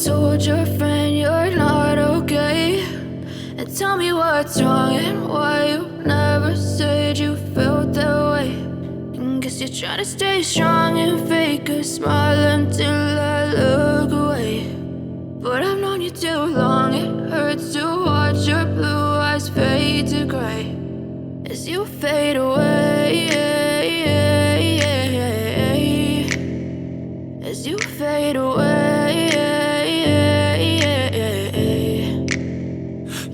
told your friend you're not okay, and tell me what's wrong and why you never said you felt that way. And guess you're trying to stay strong and fake a smile until I look away. But I've known you too long, it hurts to watch your blue eyes fade to gray as you fade away, as you fade away.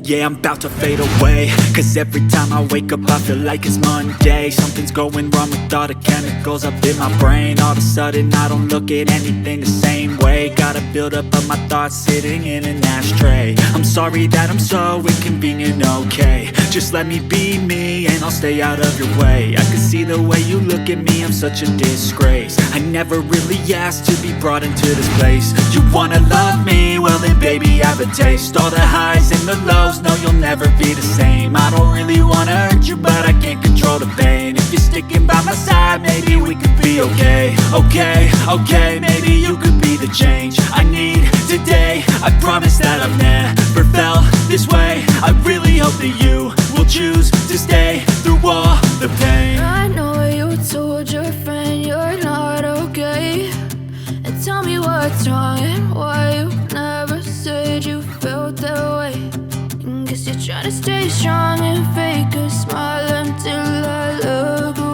Yeah, I'm about to fade away, cause every time I wake up I feel like it's Monday. Something's going wrong with all the chemicals up in my brain. All of a sudden I don't look at anything the same way. Gotta build up of my thoughts sitting in an ashtray. I'm sorry that I'm so inconvenient, okay. Just let me be me and I'll stay out of your way. I can see the way you look at me, I'm such a disgrace. I never really asked to be brought into this place. You wanna love me? Well then baby I have a taste. All the highs and the lows, no you'll never be the same. I don't really wanna hurt you but I can't control the pain. If you're sticking by my side maybe we could be okay. Okay, maybe you could be the change I need today. I promise that I've never felt this way. I really hope that you will choose to stay through all the pain. I know you told your friend you're not okay, and tell me what's wrong and why you never said you felt that way. And guess you're trying to stay strong and fake a smile until I look away.